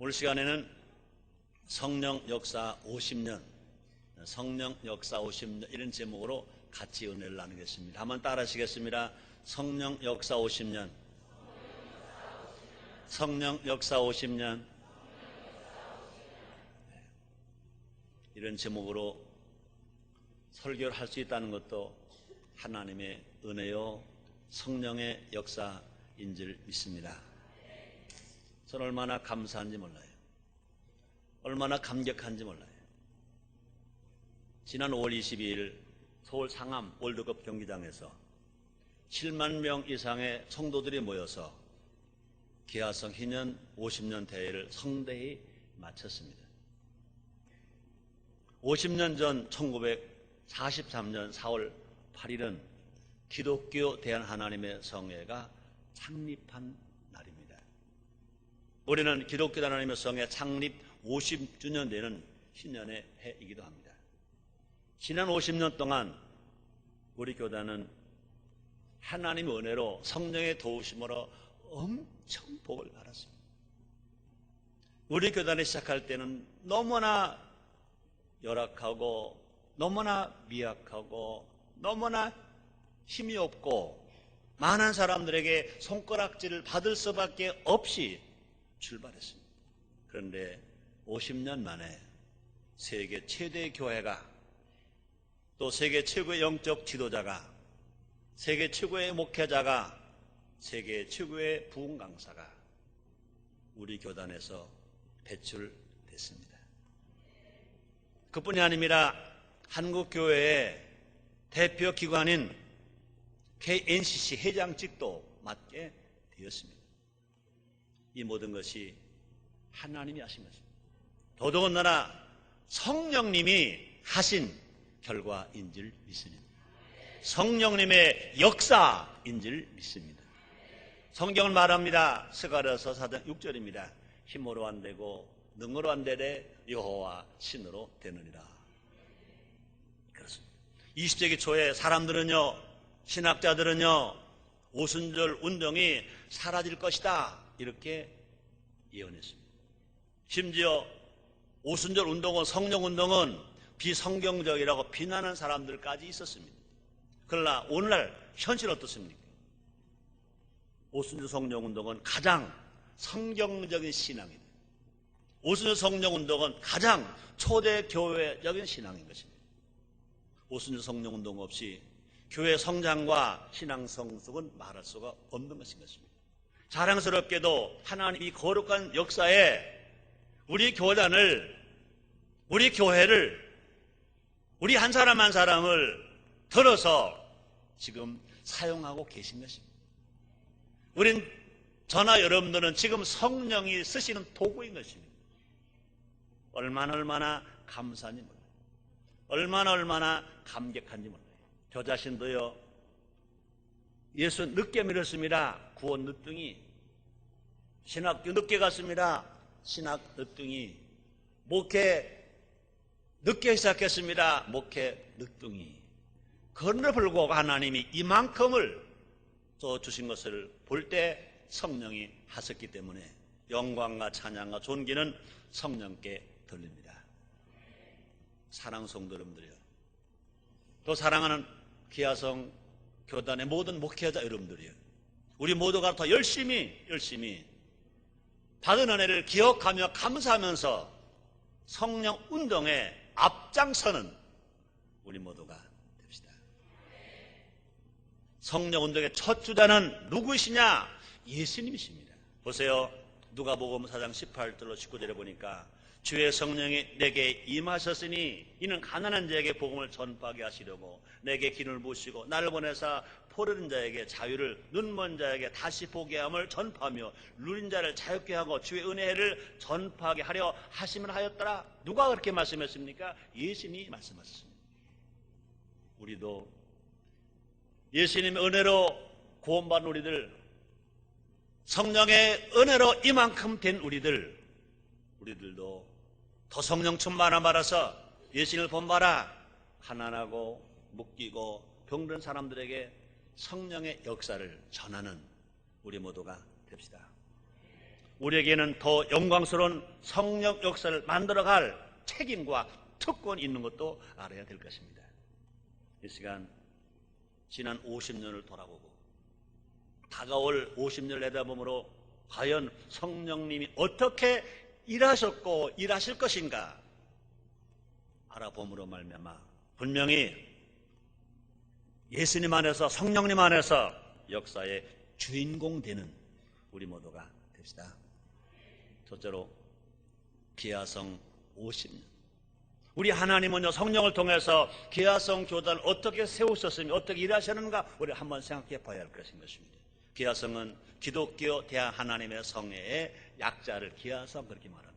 오늘 시간에는 성령 역사 50년, 성령 역사 50년 이런 제목으로 같이 은혜를 나누겠습니다. 한번 따라 하시겠습니다. 성령 역사 50년, 성령 역사 50년. 이런 제목으로 설교를 할 수 있다는 것도 하나님의 은혜요 성령의 역사인 줄 믿습니다. 저는 얼마나 감사한지 몰라요. 얼마나 감격한지 몰라요. 지난 5월 22일 서울 상암 월드컵 경기장에서 7만 명 이상의 성도들이 모여서 기아성 희년 50년 대회를 성대히 마쳤습니다. 50년 전 1943년 4월 8일은 기독교 대한하나님의 성회가 창립한 날입니다. 올해는 기독교 대한하나님의 성회 창립 50주년 되는 신년의 해이기도 합니다. 지난 50년 동안 우리 교단은 하나님의 은혜로 성령의 도우심으로 엄청 복을 받았습니다. 우리 교단을 시작할 때는 너무나 열악하고 너무나 미약하고 너무나 힘이 없고 많은 사람들에게 손가락질을 받을 수밖에 없이 출발했습니다. 그런데 50년 만에 세계 최대의 교회가, 또 세계 최고의 영적 지도자가, 세계 최고의 목회자가, 세계 최고의 부흥 강사가 우리 교단에서 배출됐습니다. 그뿐이 아닙니다. 한국교회의 대표 기관인 KNCC 회장직도 맡게 되었습니다. 이 모든 것이 하나님이 하신 것입니다. 더더군다나 성령님이 하신 결과인 줄 믿습니다. 성령님의 역사인 줄 믿습니다. 성경을 말합니다. 스가랴서 4장 6절입니다. 힘으로 안 되고 능으로 안 되되 여호와 신으로 되느니라. 그렇습니다. 20세기 초에 사람들은요, 신학자들은요, 오순절 운동이 사라질 것이다 이렇게 예언했습니다. 심지어 오순절 운동은, 성령 운동은 비성경적이라고 비난하는 사람들까지 있었습니다. 그러나 오늘날 현실은 어떻습니까? 오순절 성령 운동은 가장 성경적인 신앙입니다. 오순절 성령 운동은 가장 초대 교회적인 신앙인 것입니다. 오순절 성령 운동 없이 교회 성장과 신앙 성숙은 말할 수가 없는 것인 것입니다. 자랑스럽게도 하나님이 거룩한 역사에 우리 교단을, 우리 교회를, 우리 한 사람 한 사람을 들어서 지금 사용하고 계신 것입니다. 우린, 저나 여러분들은 지금 성령이 쓰시는 도구인 것입니다. 얼마나 감사한지 몰라요. 얼마나 감격한지 몰라요. 저 자신도요, 예수 늦게 믿었습니다. 구원 늦둥이. 신학교 늦게 갔습니다. 신학 늦둥이. 목회 늦게 시작했습니다. 목회 늦둥이. 그럼에도 불구하고 하나님이 이만큼을 또 주신 것을 볼 때 성령이 하셨기 때문에 영광과 찬양과 존귀는 성령께 돌립니다. 사랑하는 성도 여러분들이요, 또 사랑하는 기아성 교단의 모든 목회자 여러분들이요, 우리 모두가 더 열심히 받은 은혜를 기억하며 감사하면서 성령 운동에 앞장서는 우리 모두가 됩시다. 성령 운동의 첫 주자는 누구시냐? 예수님이십니다. 보세요. 누가복음 4장 18절로 19절에 보니까 주의 성령이 내게 임하셨으니 이는 가난한 자에게 복음을 전파하게 하시려고 내게 기름을 부으시고 나를 보내사 포르는 자에게 자유를, 눈먼 자에게 다시 보게 함을 전파하며 누린 자를 자유케 하고 주의 은혜를 전파하게 하려 하심을 하였더라. 누가 그렇게 말씀했습니까? 예수님이 말씀하셨습니다. 우리도 예수님의 은혜로 구원받은 우리들, 성령의 은혜로 이만큼 된 우리들도 더 성령 충만함 받아서 예수님을 본받아 가난하고 묶이고 병든 사람들에게 성령의 역사를 전하는 우리 모두가 됩시다. 우리에게는 더 영광스러운 성령 역사를 만들어갈 책임과 특권이 있는 것도 알아야 될 것입니다. 이 시간 지난 50년을 돌아보고 다가올 50년을 내다보므로 과연 성령님이 어떻게 일하셨고 일하실 것인가 알아봄으로 말미암아 분명히 예수님 안에서 성령님 안에서 역사의 주인공 되는 우리 모두가 됩시다. 첫째로 기아성 50년. 우리 하나님은요 성령을 통해서 기아성 교단을 어떻게 세우셨으며 어떻게 일하셨는가 우리 한번 생각해 봐야 할 것인 것입니다. 기아성은 기독교 대한 하나님의 성회의 약자를 기아성 그렇게 말합니다.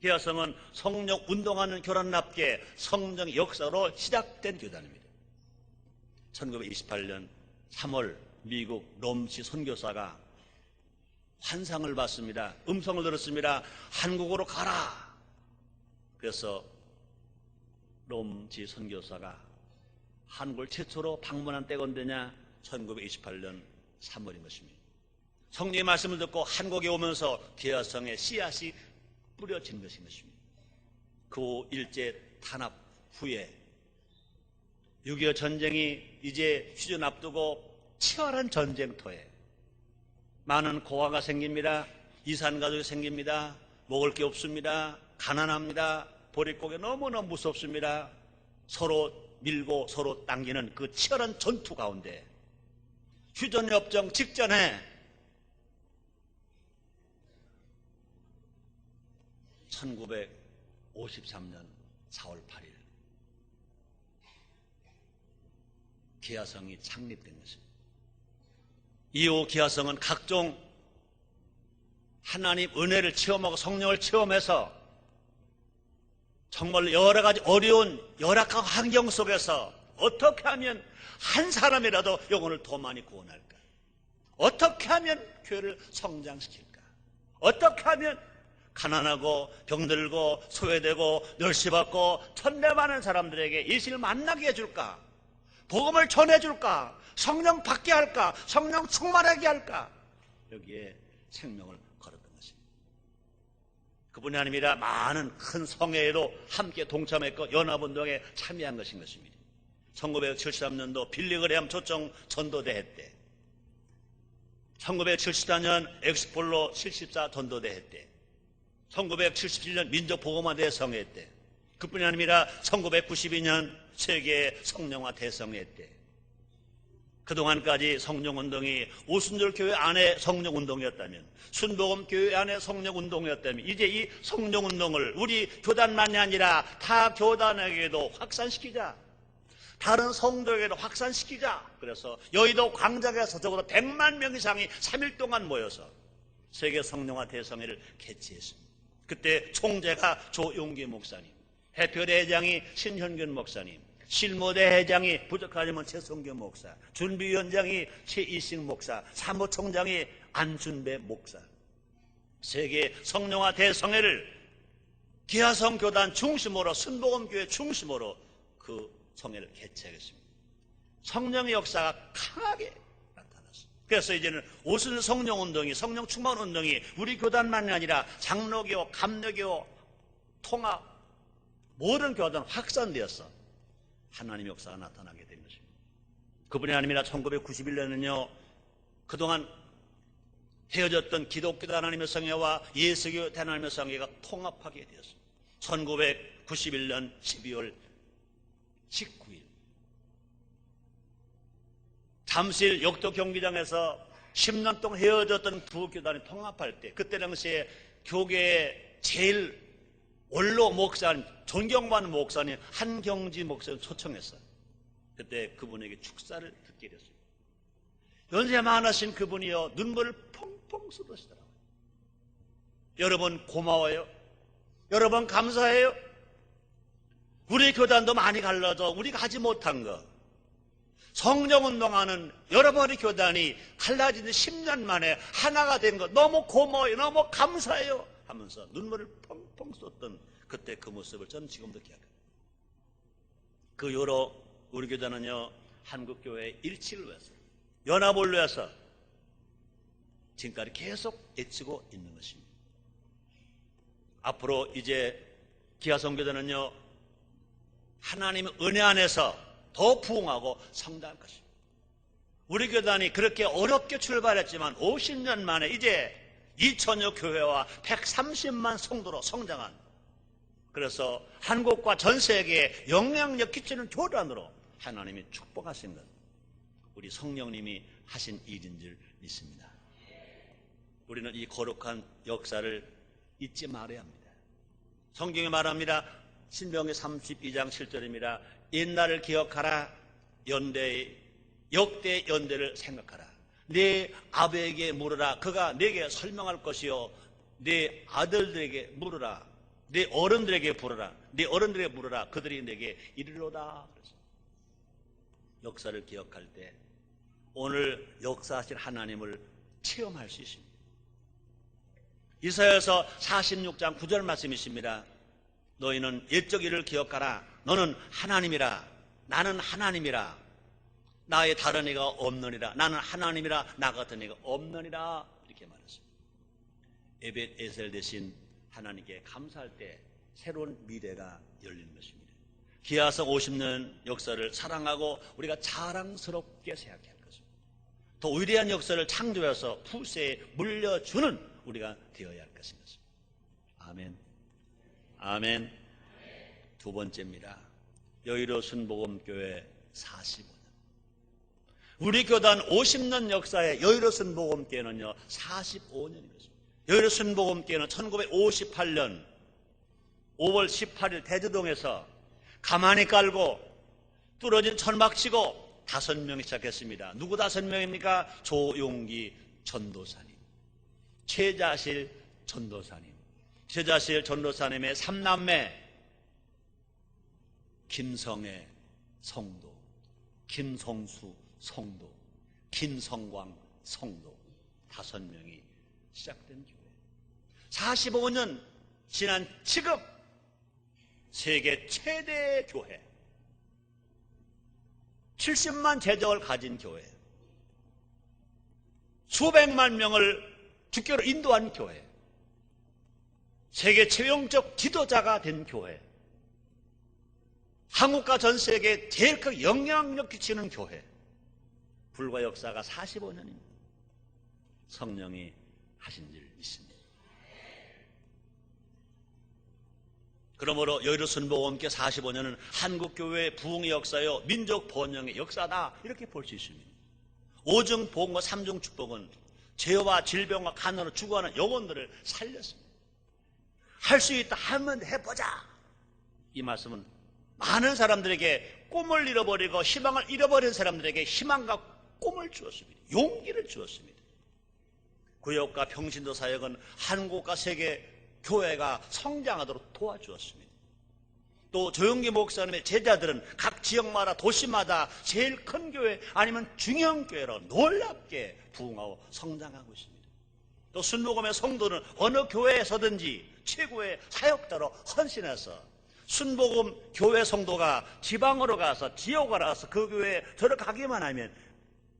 기아성은 성령 운동하는 교단답게 성령 역사로 시작된 교단입니다. 1928년 3월 미국 롬시 선교사가 환상을 봤습니다. 음성을 들었습니다. 한국으로 가라. 그래서 롬지 선교사가 한국을 최초로 방문한 때가 언제냐? 1928년 3월인 것입니다. 성령의 말씀을 듣고 한국에 오면서 기아성의 씨앗이 뿌려진 것인 것입니다. 그 일제 탄압 후에 6.25 전쟁이 이제 휴전 앞두고 치열한 전쟁터에 많은 고아가 생깁니다. 이산 가족이 생깁니다. 먹을 게 없습니다. 가난합니다. 보릿고개 너무나 무섭습니다. 서로 밀고 서로 당기는 그 치열한 전투 가운데 휴전협정 직전에 1953년 4월 8일 기아성이 창립된 것입니다. 이후 기아성은 각종 하나님 은혜를 체험하고 성령을 체험해서 정말 여러 가지 어려운 열악한 환경 속에서 어떻게 하면 한 사람이라도 영혼을 더 많이 구원할까? 어떻게 하면 교회를 성장시킬까? 어떻게 하면 가난하고 병들고 소외되고 멸시받고 천대많은 사람들에게 예수를 만나게 해줄까? 복음을 전해줄까? 성령 받게 할까? 성령 충만하게 할까? 여기에 생명을 걸었던 것입니다. 그분이 아니라 많은 큰 성회에도 함께 동참했고 연합운동에 참여한 것인 것입니다. 1973년도 빌리그레암 초청 전도대회 때 1974년 엑스폴로 74 전도대회 때 1977년 민족복음화 대성회 때 그뿐이 아니라 1992년 세계 성령화 대성회 때 그동안까지 성령운동이 오순절 교회 안에 성령운동이었다면 순복음 교회 안에 성령운동이었다면 이제 이 성령운동을 우리 교단만이 아니라 타 교단에게도 확산시키자. 다른 성도에게도 확산시키자. 그래서 여의도 광장에서 적어도 100만 명 이상이 3일 동안 모여서 세계 성령화 대성회를 개최했습니다. 그때 총재가 조용기 목사님, 대표대회장이 신현균 목사님, 실무대회장이 부족하지만 최성규 목사, 준비위원장이 최이식 목사, 사무총장이 안준배 목사. 세계 성령화 대성회를 기아성 교단 중심으로 순복음교회 중심으로 그 성회를 개최하겠습니다. 성령의 역사가 강하게 나타났습니다. 그래서 이제는 오순 성령운동이 성령 충만운동이 우리 교단만이 아니라 장로교, 감로교, 통합 모든 교단 확산되어서 하나님의 역사가 나타나게 된 것입니다. 그분이 아니라 1991년은요 그동안 헤어졌던 기독교 하나님의 성회와 예수교 하나님의 성회가 통합하게 되었습니다. 1991년 12월 19일 잠실 역도 경기장에서 10년 동안 헤어졌던 두 교단이 통합할 때 그때 당시에 교계의 제일 원로 목사님 존경받는 목사님 한경지 목사님 초청했어요. 그때 그분에게 축사를 듣게 됐습니다. 연세 많으신 그분이요 눈물을 펑펑 쏟으시더라고요. 여러분 고마워요. 여러분 감사해요. 우리 교단도 많이 갈라져 우리가 하지 못한 거 성령운동하는 여러분의 교단이 갈라진 지 10년 만에 하나가 된 거 너무 고마워요. 너무 감사해요 하면서 눈물을 펑펑 쏟던 그때 그 모습을 저는 지금도 기억합니다. 그 이후로 우리 교단은요 한국교회의 일치를 위해서 연합을 위해서 지금까지 계속 애쓰고 있는 것입니다. 앞으로 이제 기아선교단은요, 하나님의 은혜 안에서 더 부흥하고 성장할 것입니다. 우리 교단이 그렇게 어렵게 출발했지만 50년 만에 이제 2천여 교회와 130만 성도로 성장한, 그래서 한국과 전 세계에 영향력 끼치는 교단으로 하나님이 축복하신 것, 우리 성령님이 하신 일인 줄 믿습니다. 우리는 이 거룩한 역사를 잊지 말아야 합니다. 성경에 말합니다. 신명기 32장 7절입니다. 옛날을 기억하라. 역대 연대를 생각하라. 네 아버에게 물으라. 그가 네게 설명할 것이요. 네 아들들에게 물으라. 네 어른들에게 부르라. 네 어른들에게 물으라. 그들이 내게 이르리로다. 그래서 역사를 기억할 때 오늘 역사하실 하나님을 체험할 수 있습니다. 이사야서 46장 9절 말씀이십니다. 너희는 옛적 일을 기억하라. 너는 하나님이라. 나는 하나님이라. 나의 다른 이가 없느니라. 나는 하나님이라. 나 같은 이가 없느니라. 이렇게 말했습니다. 에벳 에셀 대신 하나님께 감사할 때 새로운 미래가 열리는 것입니다. 기아성 50년 역사를 사랑하고 우리가 자랑스럽게 생각할 것입니다. 더 위대한 역사를 창조해서 후세에 물려주는 우리가 되어야 할 것입니다. 아멘. 아멘. 두 번째입니다. 여의도 순복음교회 45년. 우리 교단 50년 역사의 여의도 순복음교회는요 45년인 것입니다. 여의도 순복음교회는 1958년 5월 18일 대저동에서 가만히 깔고 뚫어진 천막 치고 5명이 시작했습니다. 누구 5명입니까? 조용기 전도사님, 최자실 전도사님, 최자실 전도사님의 3남매 김성애 성도, 김성수 성도, 김성광 성도 5명이 시작된 교회. 45년 지난 지금 세계 최대 교회, 70만 재적을 가진 교회, 수백만 명을 주교로 인도한 교회, 세계 최영적 지도자가 된 교회, 한국과 전 세계에 제일 큰 영향력 끼치는 교회. 불과 역사가 45년입니다. 성령이 하신 일 있습니다. 그러므로 여의도 순복음교회 45년은 한국교회의 부흥의 역사요 민족 번영의 역사다, 이렇게 볼 수 있습니다. 5중 복음과 3중 축복은 죄와 질병과 가난으로 죽어가는 영혼들을 살렸습니다. 할 수 있다 하면 해보자, 이 말씀은 많은 사람들에게 꿈을 잃어버리고 희망을 잃어버린 사람들에게 희망과 꿈을 주었습니다. 용기를 주었습니다. 구역과 평신도 사역은 한국과 세계 교회가 성장하도록 도와주었습니다. 또 조영기 목사님의 제자들은 각 지역마다 도시마다 제일 큰 교회 아니면 중형 교회로 놀랍게 부흥하고 성장하고 있습니다. 또 순복음의 성도는 어느 교회에서든지 최고의 사역자로 헌신해서 순복음 교회 성도가 지방으로 가서 지역으로 가서 그 교회에 들어가기만 하면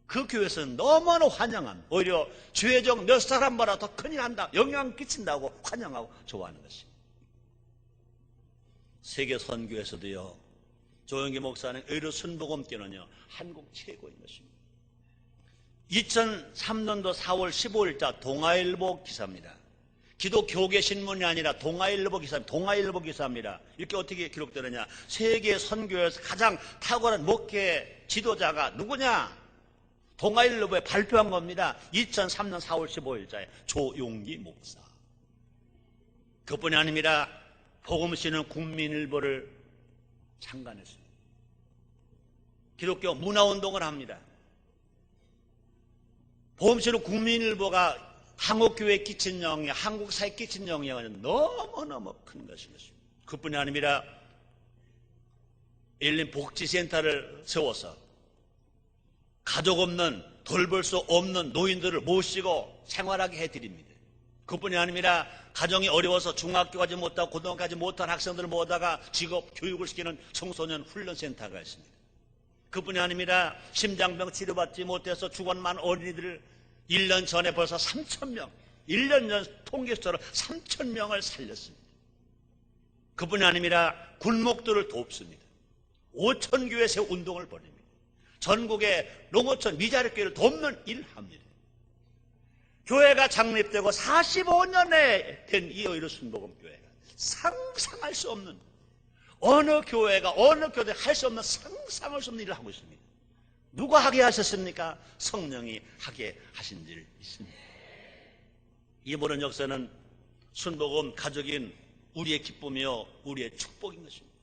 그 교회에서는 너무나 환영함, 오히려 주회적 몇 사람보다 더 큰일 한다, 영향 끼친다고 환영하고 좋아하는 것입니다. 세계 선교에서도요 조영기 목사는 여의도 순복음교회는요 한국 최고인 것입니다. 2003년도 4월 15일자 동아일보 기사입니다. 기독교계 신문이 아니라 동아일보 기사입니다. 동아일보 기사입니다. 이렇게 어떻게 기록되느냐, 세계 선교에서 가장 탁월한 목회 지도자가 누구냐, 동아일보에 발표한 겁니다. 2003년 4월 15일자에 조용기 목사. 그뿐이 아닙니다. 복음씨는 국민일보를 창간했습니다. 기독교 문화운동을 합니다. 복음씨는 국민일보가 한국교회에 끼친 영향, 한국 사회에 끼친 영향은 너무너무 큰 것입니다. 그뿐이 아닙니다. 일린 복지센터를 세워서 가족 없는, 돌볼 수 없는 노인들을 모시고 생활하게 해드립니다. 그뿐이 아닙니다. 가정이 어려워서 중학교 가지 못하고 고등학교 가지 못한 학생들을 모아다가 직업 교육을 시키는 청소년 훈련센터가 있습니다. 그뿐이 아닙니다. 심장병 치료받지 못해서 죽어만 어린이들을 1년 전에 벌써 3,000명, 1년 전 통계수로 3,000명을 살렸습니다. 그뿐이 아니라 굴목들을 돕습니다. 5천 교회 새 운동을 벌입니다. 전국의 농어촌 미자립교회를 돕는 일을 합니다. 교회가 창립되고 45년에 된 이 여의도 순복음교회가 상상할 수 없는, 어느 교회가 어느 교회 할 수 없는, 상상할 수 없는 일을 하고 있습니다. 누가 하게 하셨습니까? 성령이 하게 하신 줄 믿습니다. 이 모든 역사는 순복음 가족인 우리의 기쁨이요 우리의 축복인 것입니다.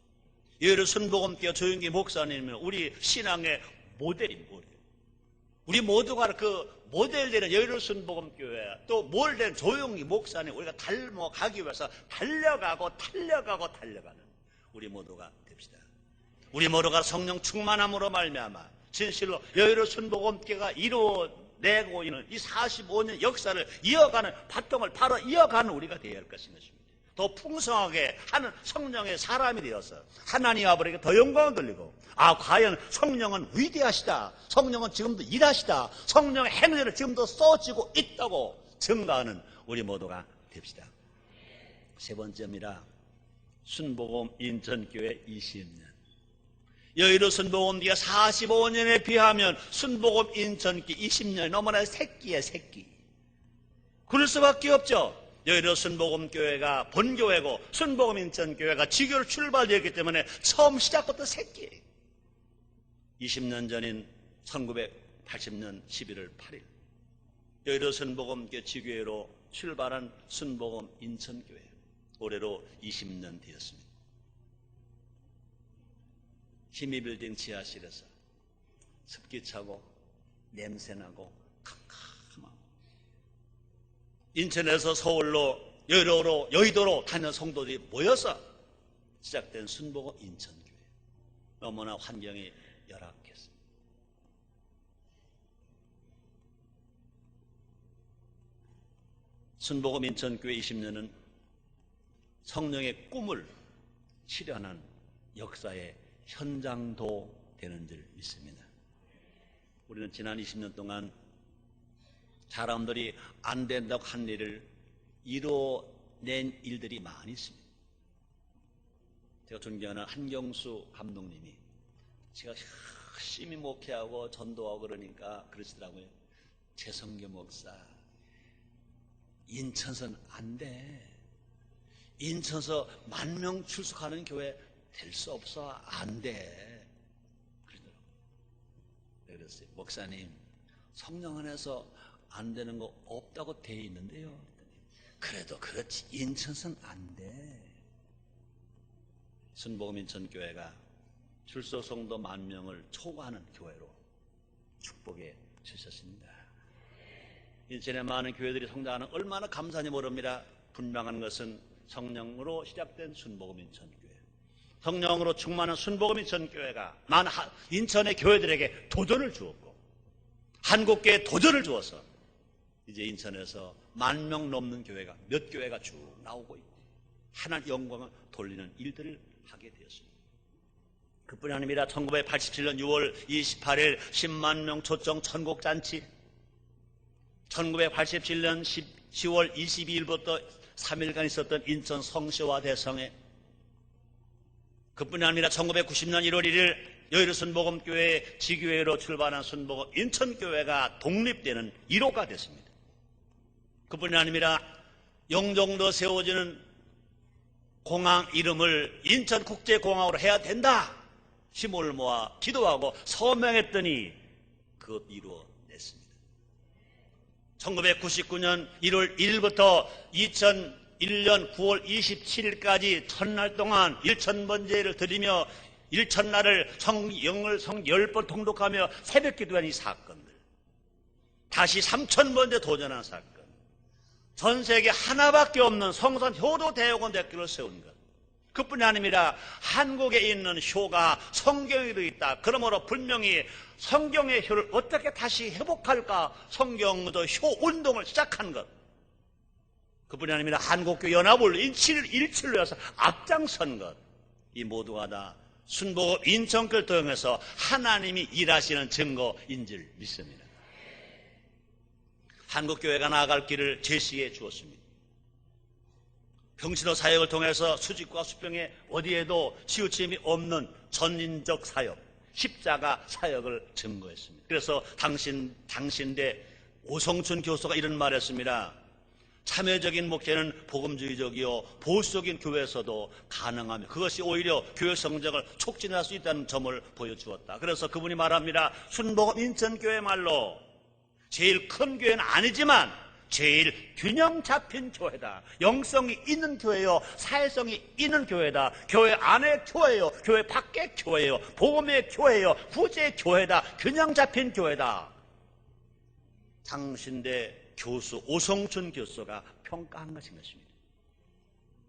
여의도 순복음교회 조영기 목사님은 우리 신앙의 모델입니다. 우리 모두가 그 모델되는 여의도 순복음교회, 또 모델된 조영기 목사님, 우리가 닮아가기 위해서 달려가는 우리 모두가 됩시다. 우리 모두가 성령 충만함으로 말미암아 진실로 여의도 순복음교회가 이루어내고 있는 이 45년 역사를 이어가는, 바통을 바로 이어가는 우리가 되어야 할 것인 것입니다. 더 풍성하게 하는 성령의 사람이 되어서 하나님 아버지에게 더 영광을 돌리고, 과연 성령은 위대하시다, 성령은 지금도 일하시다, 성령의 행위를 지금도 써지고 있다고 증거하는 우리 모두가 됩시다. 세 번째입니다. 순복음 인천교회 20년. 여의도 순복음교회 45년에 비하면 순복음 인천교회 20년이 너무나 새끼예요, 새끼. 그럴 수밖에 없죠. 여의도 순복음교회가 본교회고 순복음 인천교회가 지교로 출발되었기 때문에 처음 시작부터 새끼예요. 20년 전인 1980년 11월 8일 여의도 순복음교회 지교회로 출발한 순복음 인천교회, 올해로 20년 되었습니다. 희미빌딩 지하실에서 습기 차고 냄새나고 캄캄하고, 인천에서 서울로 여의도로 다니는 성도들이 모여서 시작된 순복음 인천교회, 너무나 환경이 열악했습니다. 순복음 인천교회 20년은 성령의 꿈을 실현한 역사의 현장도 되는 줄 믿습니다. 우리는 지난 20년 동안 사람들이 안 된다고 한 일을 이뤄낸 일들이 많이 있습니다. 제가 존경하는 한경수 감독님이 제가 열심히 목회하고 전도하고 그러니까 그러시더라고요. 최성교 목사, 인천선 안 돼. 인천서 10,000명 출석하는 교회 될 수 없어. 안 돼. 그러더라고요. 그랬어요. 목사님, 성령 안에서 안 되는 거 없다고 돼 있는데요. 그래도 그렇지, 인천선 안 돼. 순복음 인천교회가 출석 성도 10,000명을 초과하는 교회로 축복해 주셨습니다. 인천의 많은 교회들이 성장하는 얼마나 감사한지 모릅니다. 분명한 것은 성령으로 시작된 순복음 인천교회, 성령으로 충만한 순복음 인천교회가 많은 인천의 교회들에게 도전을 주었고, 한국교회에 도전을 주어서 이제 인천에서 10,000명 넘는 교회가 몇 교회가 쭉 나오고 있고 하나님 영광을 돌리는 일들을 하게 되었습니다. 그뿐이 아닙니다. 1987년 6월 28일 10만 명 초청 천국잔치, 1987년 10월 22일부터 3일간 있었던 인천 성시와 대성회, 그뿐이 아니라 1990년 1월 1일 여의도 순복음교회 지교회로 출발한 순복음 인천교회가 독립되는 1호가 됐습니다. 그뿐이 아니라 영종도 세워지는 공항 이름을 인천국제공항으로 해야 된다, 힘을 모아 기도하고 서명했더니 그것 이루어냈습니다. 1999년 1월 1일부터 2001년 9월 27일까지 첫날 동안 1000번제를 드리며 1000날을 성령을 10번 통독하며 새벽 기도한 이 사건들, 다시 3000번제 도전한 사건, 전 세계 하나밖에 없는 성산 효도 대학원 대학교를 세운 것, 그뿐이 아니라 한국에 있는 효가 성경에도 있다, 그러므로 분명히 성경의 효를 어떻게 다시 회복할까 성경도 효 운동을 시작한 것, 그뿐이 아니라 한국교 연합을 일치로 해서 앞장선 것, 이 모두가 다 순복음 인천교를 통해서 하나님이 일하시는 증거인 줄 믿습니다. 한국교회가 나아갈 길을 제시해 주었습니다. 병치료 사역을 통해서 수직과 수평에 어디에도 치우침이 없는 전인적 사역, 십자가 사역을 증거했습니다. 그래서 당신대 오성춘 교수가 이런 말을 했습니다. 참여적인 목회는 복음주의적이요 보수적인 교회에서도 가능하며 그것이 오히려 교회 성장을 촉진할 수 있다는 점을 보여주었다. 그래서 그분이 말합니다. 순복음 인천교회 말로 제일 큰 교회는 아니지만 제일 균형 잡힌 교회다. 영성이 있는 교회요, 사회성이 있는 교회다. 교회 안의 교회요, 교회 밖의 교회요, 복음의 교회요, 구제의 교회다. 균형 잡힌 교회다. 당신대 교수 오성춘 교수가 평가한 것인 것입니다.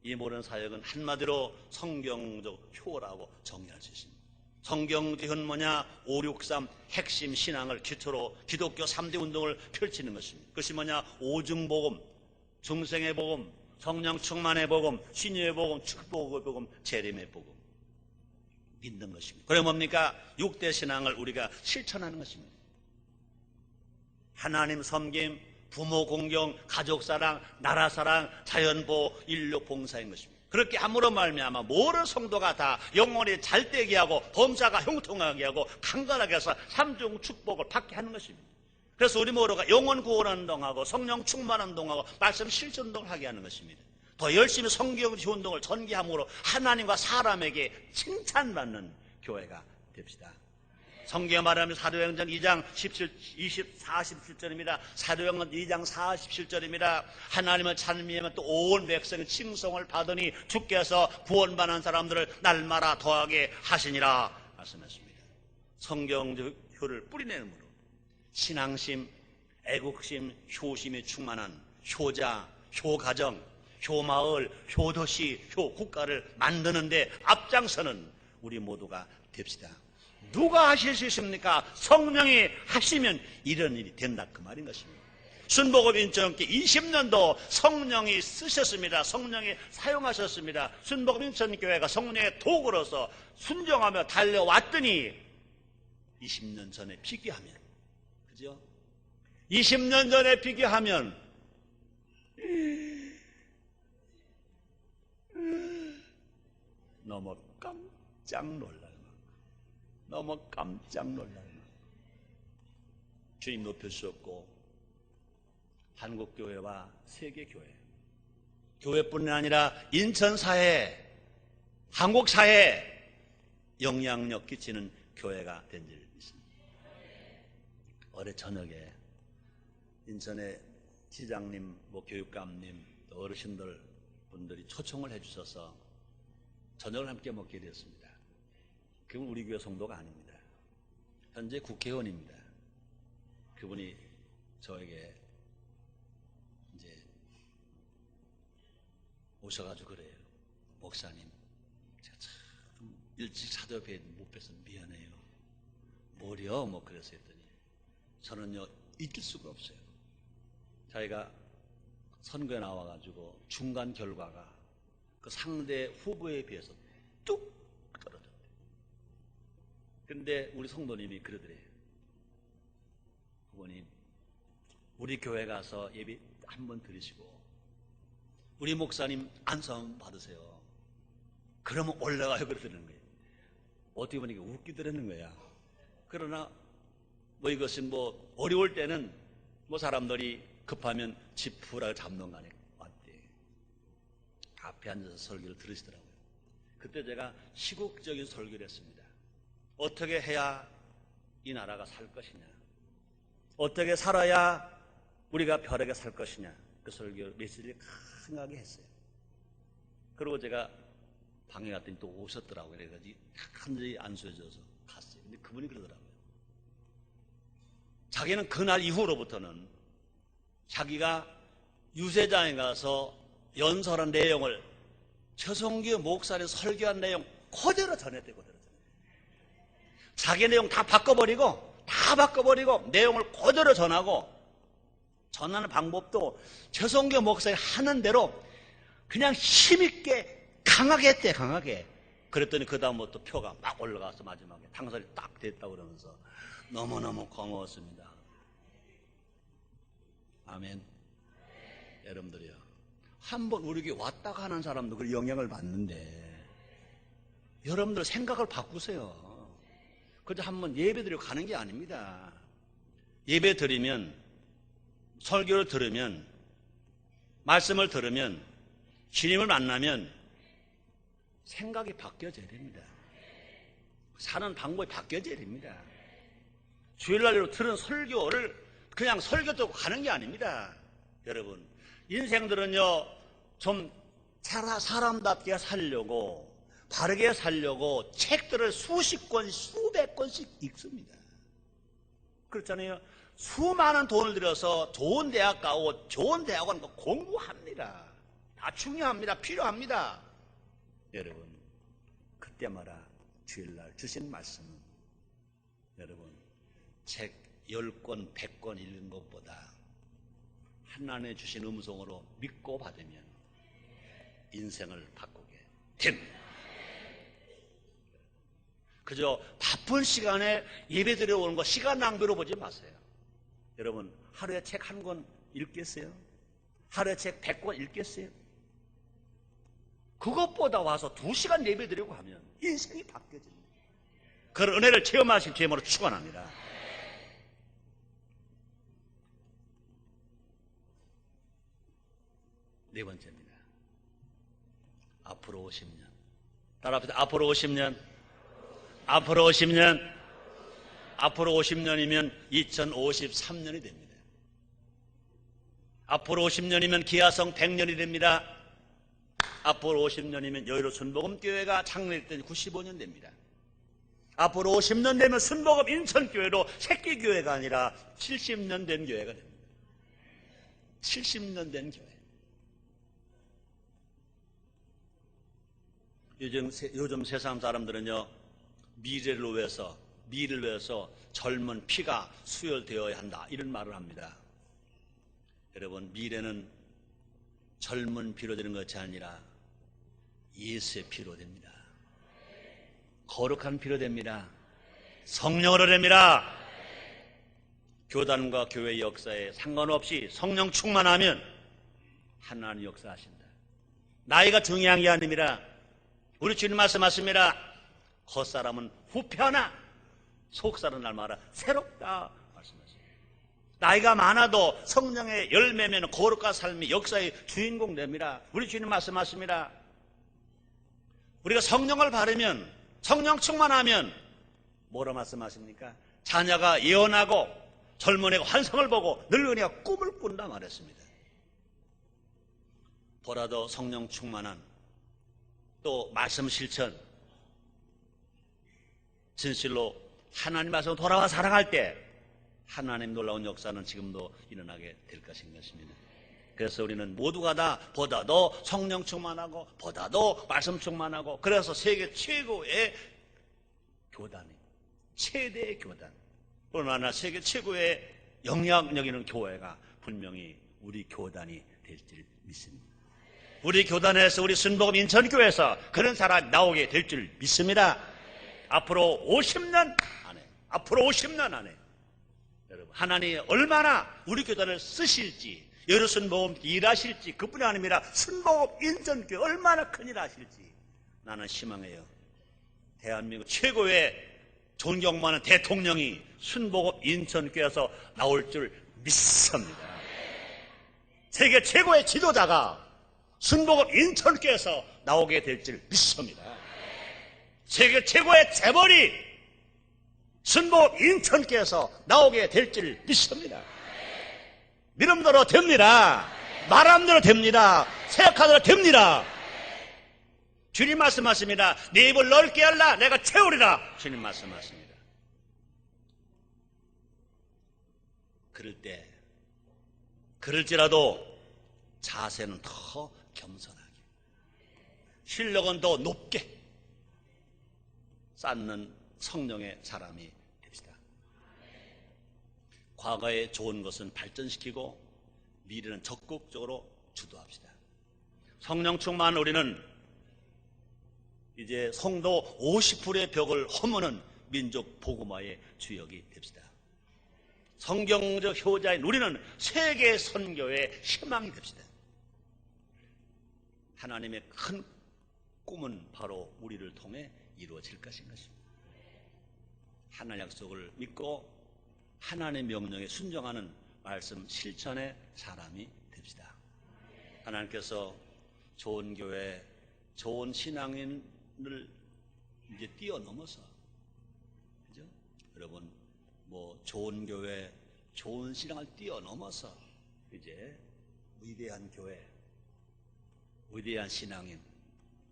이 모든 사역은 한마디로 성경적 효라고 정의할 수 있습니다. 성경적은 뭐냐? 563 핵심 신앙을 기초로 기독교 3대 운동을 펼치는 것입니다. 그것이 뭐냐? 오중복음, 중생의 복음, 성령 충만의 복음, 신유의 복음, 축복의 복음, 재림의 복음 믿는 것입니다. 그래 뭡니까? 6대 신앙을 우리가 실천하는 것입니다. 하나님 섬김, 부모 공경, 가족 사랑, 나라 사랑, 자연보호, 인류 봉사인 것입니다. 그렇게 함으로 말미암아 모든 성도가 다 영혼이 잘되게 하고 범사가 형통하게 하고 강건하게 해서 삼중 축복을 받게 하는 것입니다. 그래서 우리 모두가 영혼 구원 운동하고 성령 충만 운동하고 말씀 실천 운동을 하게 하는 것입니다. 더 열심히 성경 운동을 전개함으로 하나님과 사람에게 칭찬받는 교회가 됩시다. 성경에 말하면 사도행전 2장 47절입니다. 사도행전 2장 47절입니다. 하나님을 찬미하면 또 온 백성이 칭송을 받으니 주께서 구원받는 사람들을 날마다 더하게 하시니라 말씀했습니다. 성경적 효를 뿌리내므로 신앙심, 애국심, 효심이 충만한 효자, 효가정, 효마을, 효도시, 효국가를 만드는데 앞장서는 우리 모두가 됩시다. 누가 하실 수 있습니까? 성령이 하시면 이런 일이 된다 그 말인 것입니다. 순복음 인천교회 20년도 성령이 쓰셨습니다. 성령이 사용하셨습니다. 순복음 인천교회가 성령의 도구로서 순종하며 달려왔더니 20년 전에 비교하면, 그죠? 20년 전에 비교하면 너무 깜짝 놀라요. 너무 깜짝 놀라요. 주님 높일 수 없고 한국교회와 세계교회, 교회뿐만 아니라 인천사회, 한국사회에 영향력 끼치는 교회가 된 줄 믿습니다. 어제 저녁에 인천의 지장님, 교육감님, 어르신들 분들이 초청을 해주셔서 저녁을 함께 먹게 되었습니다. 그분 우리 교회 성도가 아닙니다. 현재 국회의원입니다. 그분이 저에게 이제 오셔가지고 그래요. 목사님, 제가 참 일찍 찾아뵈 못 뵈서 미안해요. 뭐려? 뭐 그래서 했더니 저는요 잊을 수가 없어요. 자기가 선거에 나와가지고 중간 결과가 그 상대 후보에 비해서 뚝 떨어졌대요. 근데 우리 성도님이 그러더래요. 후보님, 우리 교회 가서 예배 한번 드리시고 우리 목사님 안수함 받으세요. 그러면 올라가요. 그러더라는 거예요. 어떻게 보니까 웃기더라는 거야. 그러나 뭐 이것은 뭐 어려울 때는 뭐 사람들이 급하면 지푸라를 잡는 거 아니에요. 왔대. 앞에 앉아서 설교를 들으시더라고요. 그때 제가 시국적인 설교를 했습니다. 어떻게 해야 이 나라가 살 것이냐, 어떻게 살아야 우리가 편하게 살 것이냐, 그 설교 메시지를 강하게 했어요. 그리고 제가 방에 갔더니 또 오셨더라고요. 그래가지고 한자리 안수해줘서 갔어요. 근데 그분이 그러더라고요. 자기는 그날 이후로부터는 자기가 유세장에 가서 연설한 내용을 최성규 목사님 설교한 내용 그대로 전했대요. 그대로. 자기 내용 다 바꿔버리고 내용을 그대로 전하고, 전하는 방법도 최성규 목사님 하는 대로 그냥 힘있게 강하게 했대. 강하게. 그랬더니 그 다음부터 표가 막 올라가서 마지막에 당선이 딱 됐다고 그러면서 너무너무 고마웠습니다. 아멘. 여러분들이요, 한번 우리 교회 왔다 가는 사람도 그 영향을 받는데 여러분들 생각을 바꾸세요. 그저 한번 예배 드리고 가는 게 아닙니다. 예배 드리면, 설교를 들으면, 말씀을 들으면, 주님을 만나면 생각이 바뀌어져야 됩니다. 사는 방법이 바뀌어져야 됩니다. 주일날로 들은 설교를 그냥 설교 듣고 가는 게 아닙니다. 여러분, 인생들은요, 좀 사람답게 살려고, 바르게 살려고 책들을 수십 권, 수백 권씩 읽습니다. 그렇잖아요. 수많은 돈을 들여서 좋은 대학 가고 좋은 대학원 공부합니다. 다 중요합니다. 필요합니다. 여러분, 그때마다 주일날 주신 말씀은 여러분, 책 10권, 100권 읽는 것보다 하나님의 주신 음성으로 믿고 받으면 인생을 바꾸게 됩니다. 그저 바쁜 시간에 예배 드려오는 거 시간 낭비로 보지 마세요. 여러분, 하루에 책 한 권 읽겠어요? 하루에 책 100권 읽겠어요? 그것보다 와서 2시간 예배 드리고 하면 인생이 바뀌어집니다. 그런 은혜를 체험하실 제목으로 축원합니다. 네 번째입니다. 앞으로 50년. 따라합시다. 앞으로 50년. 앞으로 50년. 앞으로 50년이면 2053년이 됩니다. 앞으로 50년이면 기아성 100년이 됩니다. 앞으로 50년이면 여의도 순복음교회가 창립된 95년 됩니다. 앞으로 50년 되면 순복음 인천교회로 새끼교회가 아니라 70년 된 교회가 됩니다. 70년 된 교회. 요즘 세상 사람들은요, 미래를 위해서 젊은 피가 수혈되어야 한다, 이런 말을 합니다. 여러분, 미래는 젊은 피로 되는 것이 아니라 예수의 피로 됩니다. 거룩한 피로 됩니다. 성령으로 됩니다. 교단과 교회 역사에 상관없이 성령 충만하면 하나님 역사하신다. 나이가 중요한 게 아닙니다. 우리 주님 말씀하십니다. 겉사람은 후패하나 속사람은 날마다 새롭다 말씀하십니다. 나이가 많아도 성령의 열매면 거룩한 삶이 역사의 주인공 됩니다. 우리 주님 말씀하십니다. 우리가 성령을 바르면, 성령 충만하면 뭐라 말씀하십니까? 자녀가 예언하고 젊은이가 환상을 보고 늙은이가 꿈을 꾼다 말했습니다. 보라도 성령 충만한 또 말씀 실천, 진실로 하나님 말씀으로 돌아와 살아갈 때 하나님 놀라운 역사는 지금도 일어나게 될 것입니다. 그래서 우리는 모두가 다 보다도 성령 충만하고 보다도 말씀 충만하고, 그래서 세계 최고의 교단이, 최대의 교단, 얼마나 세계 최고의 영향력 있는 교회가 분명히 우리 교단이 될 줄 믿습니다. 우리 교단에서, 우리 순복음 인천교회에서 그런 사람이 나오게 될 줄 믿습니다. 앞으로 50년 안에 여러분, 하나님이 얼마나 우리 교단을 쓰실지, 여러 순복음 일하실지, 그뿐이 아닙니다. 순복음 인천교회 얼마나 큰일 하실지 나는 희망해요. 대한민국 최고의 존경받는 대통령이 순복음 인천교회에서 나올 줄 믿습니다. 세계 최고의 지도자가 순복음 인천교회에서 나오게 될 줄 믿습니다. 세계 최고의 재벌이 순복음 인천교회에서 나오게 될 줄 믿습니다. 믿음대로 됩니다. 말함대로 됩니다. 생각하대로 됩니다. 주님 말씀하십니다. 네 입을 넓게 열라 내가 채우리라. 주님 말씀하십니다. 그럴지라도 자세는 더 겸손하게, 실력은 더 높게 쌓는 성령의 사람이 됩시다. 과거의 좋은 것은 발전시키고 미래는 적극적으로 주도합시다. 성령 충만한 우리는 이제 성도 50%의 벽을 허무는 민족 복음화의 주역이 됩시다. 성경적 효자인 우리는 세계 선교의 희망이 됩시다. 하나님의 큰 꿈은 바로 우리를 통해 이루어질 것인 것입니다. 하나님의 약속을 믿고 하나님의 명령에 순종하는 말씀 실천의 사람이 됩시다. 하나님께서 좋은 교회, 좋은 신앙인을 이제 뛰어넘어서, 그죠? 여러분, 좋은 교회, 좋은 신앙을 뛰어넘어서 이제 위대한 교회, 위대한 신앙인,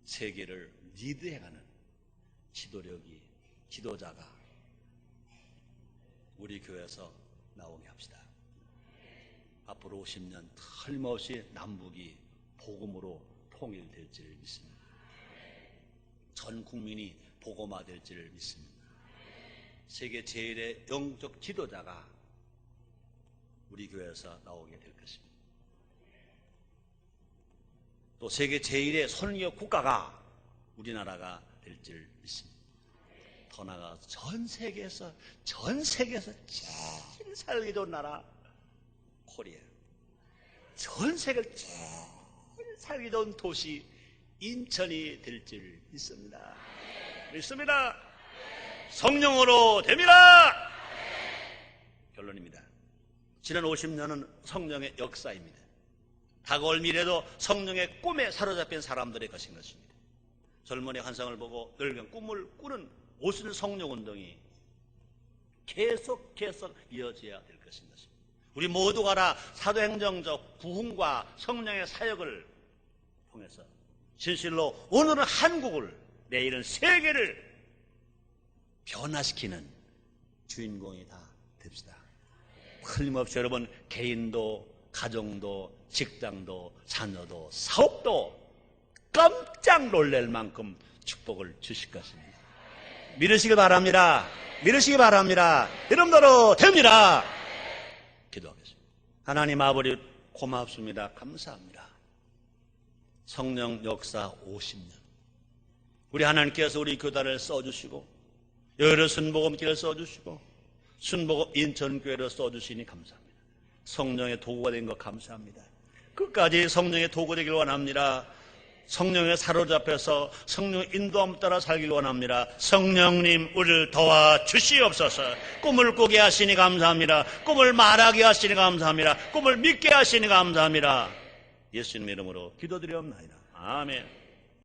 세계를 리드해가는 지도력이, 지도자가 우리 교회에서 나오게 합시다. 앞으로 50년 틀림없이 남북이 복음으로 통일될 줄 믿습니다. 전 국민이 복음화될 줄 믿습니다. 세계 제일의 영적 지도자가 우리 교회에서 나오게 될 것입니다. 또 세계 제일의 선교 국가가 우리나라가 될 줄 믿습니다. 더 나아가 전 세계에서 제일 살기 좋은 나라 코리아, 전 세계 제일 살기 좋은 도시 인천이 될 줄 믿습니다. 믿습니다. 성령으로 됩니다. 결론입니다. 지난 50년은 성령의 역사입니다. 다가올 미래도 성령의 꿈에 사로잡힌 사람들의 것인 것입니다. 젊은이 환상을 보고 늙은 꿈을 꾸는 오순 성령운동이 계속 이어져야 될 것인 것입니다. 우리 모두가 다 사도행정적 부흥과 성령의 사역을 통해서 진실로 오늘은 한국을, 내일은 세계를 변화시키는 주인공이 다 됩시다. 틀림없이 여러분, 개인도, 가정도, 직장도, 자녀도, 사업도 깜짝 놀랄 만큼 축복을 주실 것입니다. 믿으시기 바랍니다. 믿으시기 바랍니다. 이름대로 됩니다. 기도하겠습니다. 하나님 아버지, 고맙습니다. 감사합니다. 성령 역사 50년, 우리 하나님께서 우리 교단을 써주시고 여러 순복음교회를 써주시고 순복음 인천교회를 써주시니 감사합니다. 성령의 도구가 된 것 감사합니다. 끝까지 성령의 도구 되길 원합니다. 성령에 사로잡혀서 성령의 인도함 따라 살길 원합니다. 성령님, 우리를 도와주시옵소서. 꿈을 꾸게 하시니 감사합니다. 꿈을 말하게 하시니 감사합니다. 꿈을 믿게 하시니 감사합니다. 예수님의 이름으로 기도드리옵나이다. 아멘.